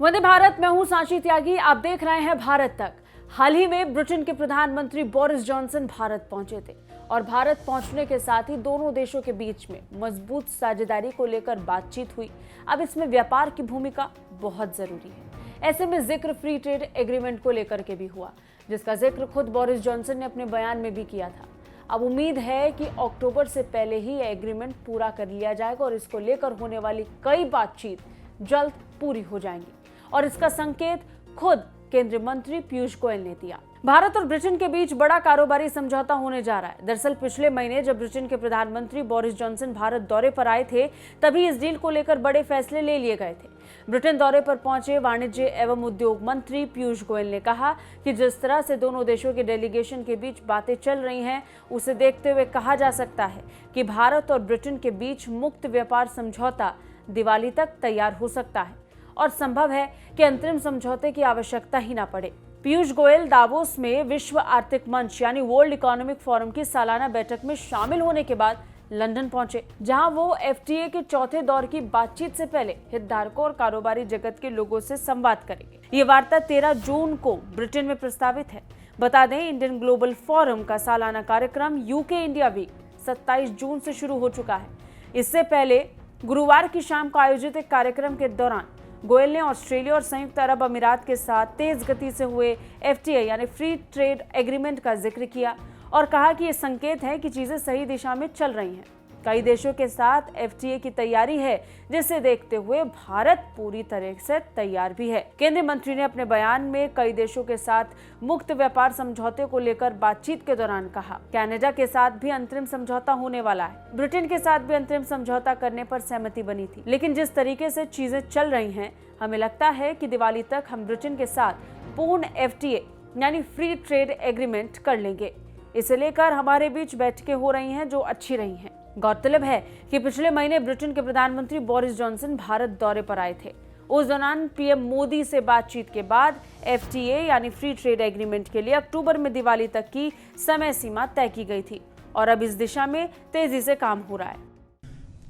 वंदे भारत, मैं हूं सांची त्यागी। आप देख रहे हैं भारत तक। हाल ही में ब्रिटेन के प्रधानमंत्री बोरिस जॉनसन भारत पहुंचे थे और भारत पहुंचने के साथ ही दोनों देशों के बीच में मजबूत साझेदारी को लेकर बातचीत हुई। अब इसमें व्यापार की भूमिका बहुत जरूरी है। ऐसे में जिक्र फ्री ट्रेड एग्रीमेंट को लेकर के भी हुआ, जिसका जिक्र खुद बोरिस जॉनसन ने अपने बयान में भी किया था। अब उम्मीद है कि अक्टूबर से पहले ही एग्रीमेंट पूरा कर लिया जाएगा और इसको लेकर होने वाली कई बातचीत जल्द पूरी हो जाएंगी। और इसका संकेत खुद केंद्रीय मंत्री पीयूष गोयल ने दिया। भारत और ब्रिटेन के बीच बड़ा कारोबारी समझौता होने जा रहा है। दरअसल पिछले महीने जब ब्रिटेन के प्रधानमंत्री बोरिस जॉनसन भारत दौरे पर आए थे, तभी इस डील को लेकर बड़े फैसले ले लिए गए थे। ब्रिटेन दौरे पर पहुंचे वाणिज्य एवं उद्योग मंत्री पीयूष गोयल ने कहा कि जिस तरह से दोनों देशों के डेलीगेशन के बीच बातें चल रही हैं, उसे देखते हुए कहा जा सकता है कि भारत और ब्रिटेन के बीच मुक्त व्यापार समझौता दिवाली तक तैयार हो सकता है और संभव है कि अंतरिम समझौते की आवश्यकता ही ना पड़े। पीयूष गोयल दावोस में विश्व आर्थिक मंच यानी वर्ल्ड इकोनॉमिक फोरम की सालाना बैठक में शामिल होने के बाद लंदन पहुंचे, जहां वो एफटीए के चौथे दौर की बातचीत से पहले हितधारकों और कारोबारी जगत के लोगों से संवाद करेंगे। ये वार्ता 13 जून को ब्रिटेन में प्रस्तावित है। बता दें, इंडियन ग्लोबल फोरम का सालाना कार्यक्रम यूके इंडिया वीक 27 जून से शुरू हो चुका है। इससे पहले गुरुवार की शाम को आयोजित एक कार्यक्रम के दौरान गोयल ने ऑस्ट्रेलिया और संयुक्त अरब अमीरात के साथ तेज गति से हुए एफटीए यानी फ्री ट्रेड एग्रीमेंट का जिक्र किया और कहा कि ये संकेत है कि चीजें सही दिशा में चल रही हैं। कई देशों के साथ एफटीए की तैयारी है, जिसे देखते हुए भारत पूरी तरह से तैयार भी है। केंद्रीय मंत्री ने अपने बयान में कई देशों के साथ मुक्त व्यापार समझौते को लेकर बातचीत के दौरान कहा, कनाडा के साथ भी अंतरिम समझौता होने वाला है। ब्रिटेन के साथ भी अंतरिम समझौता करने पर सहमति बनी थी, लेकिन जिस तरीके से चीजें चल रही हैं, हमें लगता है कि दिवाली तक हम ब्रिटेन के साथ पूर्ण एफटीए यानी फ्री ट्रेड एग्रीमेंट कर लेंगे। इसे लेकर हमारे बीच बैठकें हो रही हैं जो अच्छी रही हैं। गौरतलब है कि पिछले महीने ब्रिटेन के प्रधानमंत्री बोरिस जॉनसन भारत दौरे पर आए थे। उस दौरान पीएम मोदी से बातचीत के बाद एफटीए यानी फ्री ट्रेड एग्रीमेंट के लिए अक्टूबर में दिवाली तक की समय सीमा तय की गई थी और अब इस दिशा में तेजी से काम हो रहा है।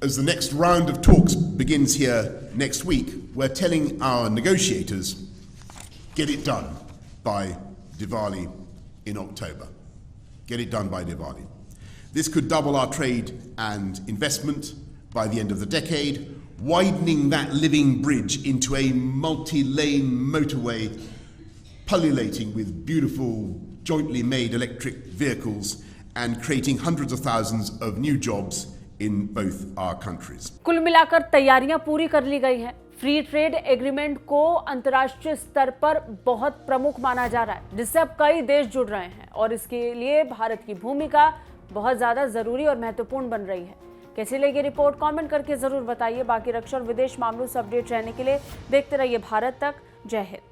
As the next round of talks begins here next week, we're telling our negotiators, get it done by Diwali in October. Get it done by Diwali. This could double our trade and investment by the end of the decade, widening that living bridge into a multi-lane motorway, pullulating with beautiful jointly made electric vehicles and creating hundreds of thousands of new jobs in both our countries. कुल मिलाकर तैयारियां पूरी कर ली गई हैं। Free trade agreement को अंतर्राष्ट्रीय स्तर पर बहुत प्रमुख माना जा रहा है, जिससे अब कई देश जुड़ रहे हैं और इसके लिए भारत की भूमिका बहुत ज्यादा जरूरी और महत्वपूर्ण बन रही है। कैसी लगी रिपोर्ट कमेंट करके जरूर बताइए। बाकी रक्षा और विदेश मामलों से अपडेट रहने के लिए देखते रहिए भारत तक। जय हिंद।